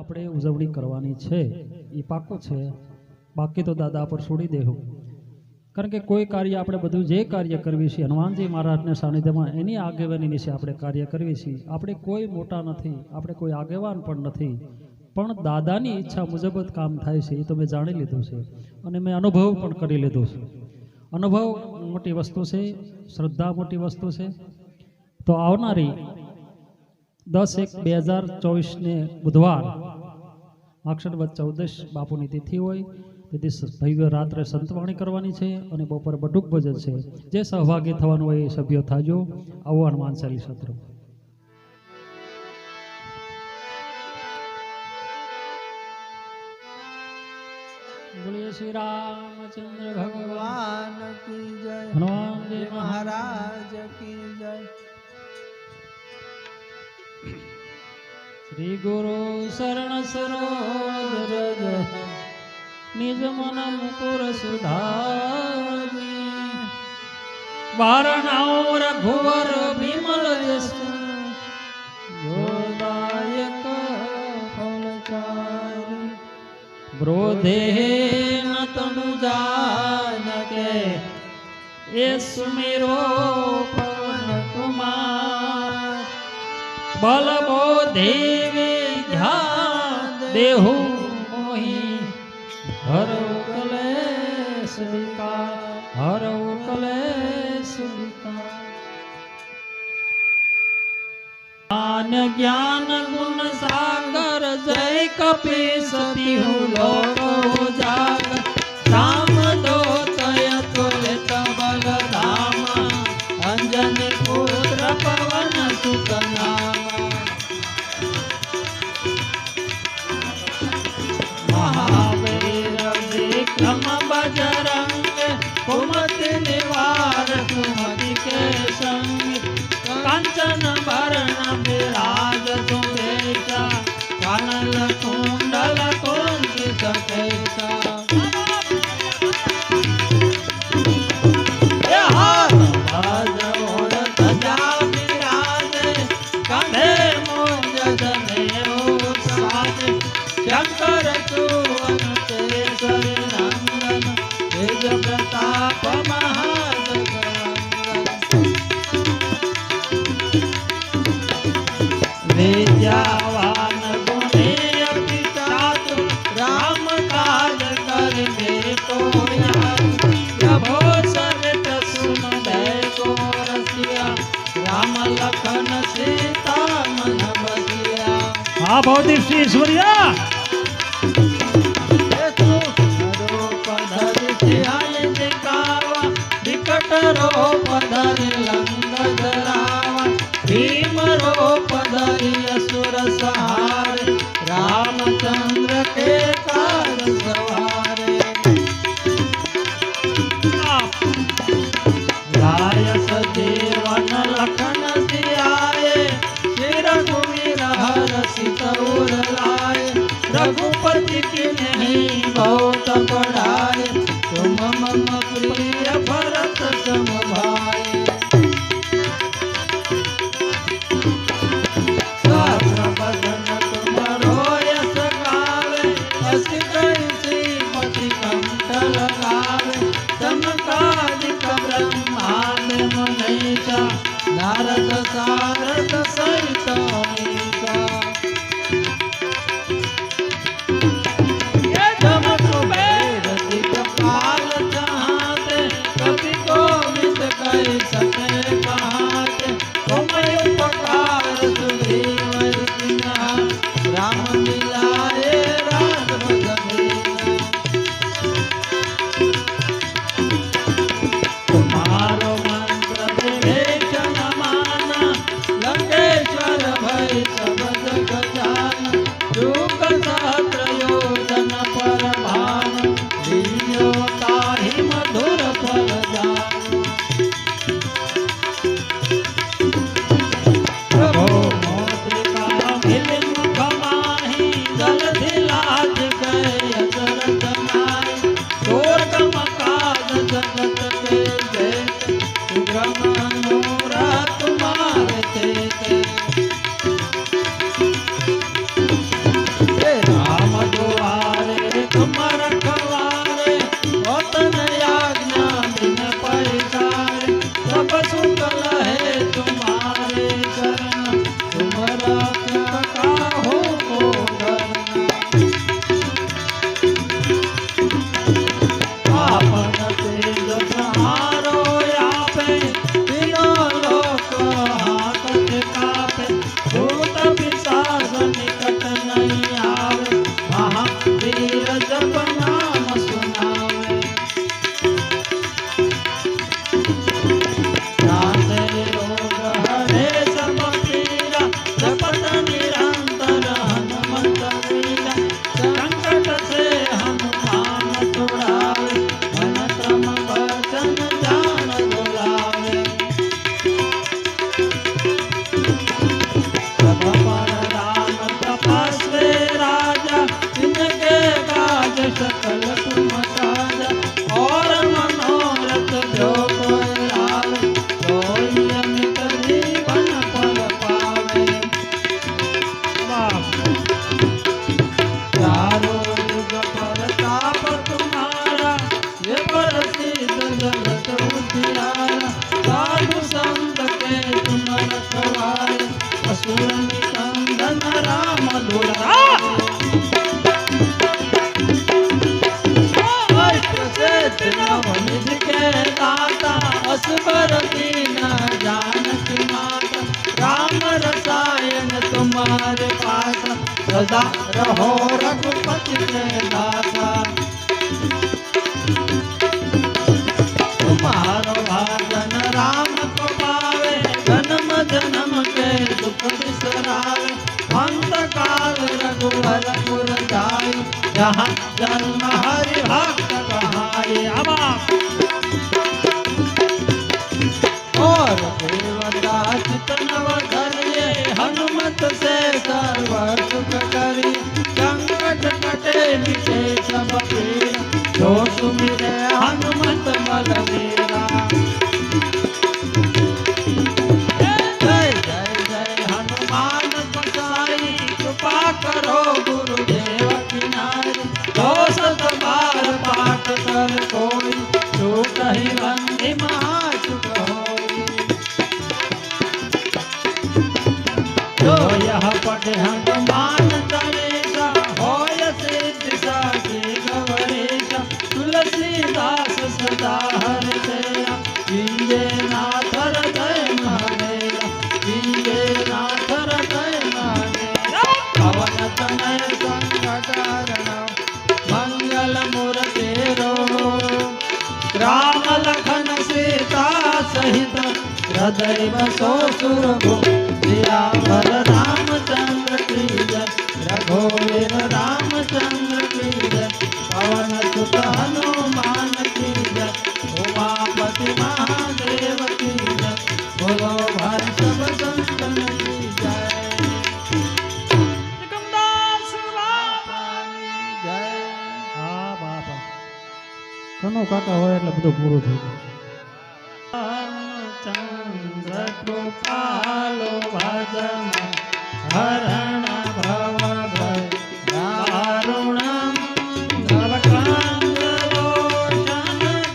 આપણે ઉજવણી કરવાની છે એ પાકો છે, બાકી તો દાદા પર છોડી દેવું. કારણ કે કોઈ કાર્ય આપણે બધું જે કાર્ય કરવી છે હનુમાનજી મહારાજના સાનિધ્યમાં એની આગેવાની નીચે આપણે કાર્ય કરવી છીએ. આપણે કોઈ મોટા નથી, આપણે કોઈ આગેવાન પણ નથી, પણ દાદાની ઈચ્છા મુજબ જ કામ થાય છે એ તો મેં જાણી લીધું છે અને મેં અનુભવ પણ કરી લીધો છે. અનુભવ મોટી વસ્તુ છે, શ્રદ્ધા મોટી વસ્તુ છે. તો આવનારી 10/1/2024 બુધવાર અક્ષરવદ 14 બાપુની તિથિ હોય, તેથી ભવ્ય રાત્રે સંતવાણી કરવાની છે અને બપોર બટુક ભજન છે. જે સહભાગી થવાનું હોય એ સભ્યો થાજો. આવો હનુમાન ચાલીસા સત્ર. બોલીએ શ્રી રામચંદ્ર ભગવાન की जय, હનુમાનજી महाराज की जय। શ્રી ગુરુ શરણ સરોજ રજ નિજ મન મુકુર સુધારી વારણાઓ રઘુવર વિમલ જસુ જોદાયક ફલચારી બ્રોધે ન તનુ જાનકે એ સુમેરો પવન કુમાર બલ બોધે ધ્યાન દેહુ મોહી હરઉ કલેશ વિકાર, હરઉ કલેશ વિકાર. જ્ઞાન ગુણ સાગર જય કપીસતી હું લોક જાગર રામ દોતય તુલિત બલ ધામા અંજન પુત્ર પવન સુત નામા મહાવીર વિક્રમ બજરંગ કુમતિ નિવાર સુમતિ કે સંગ કાંચન ભરણ વિરાજ સુરેશા કાનલ કુંડલ કુંજિત કેશા શંકર સુવન કેસરી નંદન તેજ પ્રતાપ મહાજગવંદન વિદ્યાવાન ગુણે અતિ ચાતુર રામ કાજ કરે તો યાદ પ્રભો સરિત સુન દે કો રસિયા રામ લખન સીતા મન બસિયા. હા ભૌતિક શ્રી ઈશ્વરિયા વિકટ રૂપ ધરી લંગ ધરાવા ભીમ રૂપ ધરી અસુર સહારે રામચંદ્ર કે કાર સવારે લાય સજીવન લખન સિયાએ શ્રી રઘુવીર હર સિતૌર લાય रघुपति की नहीं बहुत बढ़ाए तुम मम प्रिय भरत सम भाई सहस्र बदन तुम रोयस गावे अस कैसी पति कंठ लगावे चमकादिक ब्रह्मांड मनीषा नारद सारद सहित मीशा लंग देवरपुर जाई जहाँ जन्म हरि भक्त कहाई और देवता चित नव धरिए हनुमत से सर्व सुख करी संकट कटे मिटे सब पीर जो सुमिरे हनुमत बलवीरा जय जय जय हनुमान गोसाई कृपा करो गुरुदेव किनारी दोष बार पाठ कर कोई छूट ही बंदी महासुख होई जो यह पढ़े हनुमान चालीसा होय सिद्धि साखी गौरीशा तुलसीदास सदा हरिते कीजे नाथ हृदय महादेवा कीजे नाथ हृदय महादेवा पवन तनय संकट हरण मंगल मूर्ति रो राम लखन सीता सहित हृदय बसो सुरभु सियावर रामचंद्र की जय रघुवीर रामचंद्र की जय पवन सुत हनुमान की जय उमापति महादेव की जय बोलो भाई सब संतन की जय ત્રિકમદાસ બાપાની जय હા બાપા કનો કાકા હોય એટલે બધું પૂરું થઈ જાય रामचंद्र कृपालो भजन हरण भव भय दारुणं नवकांगलोचन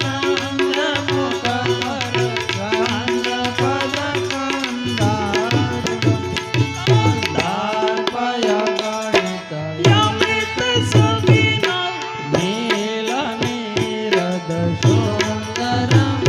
कांग मुखकर कांग पद कंदार्पय गणित યમિત સવિના नील नीरद सुंदरम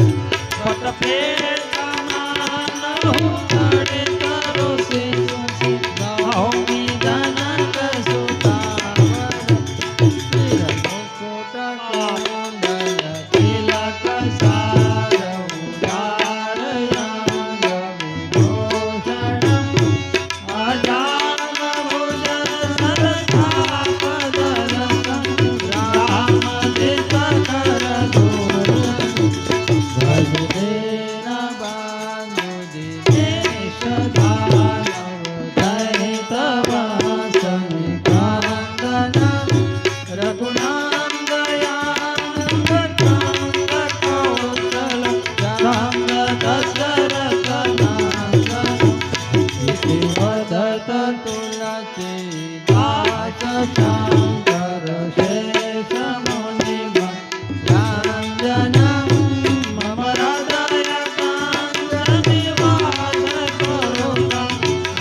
शंकर शेष मुनि रांजनम मम हृदय कांजनिवास करो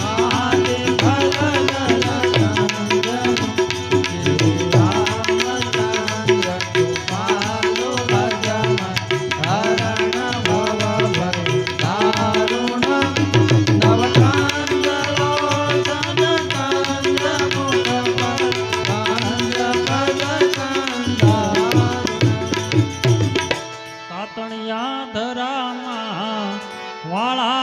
आदि भगत श्री रामचंद्र कृपालो भजन हरण भव भय दारुण नवकांगलोचन कांज मुख તાતણિયા ધરામાં વાળા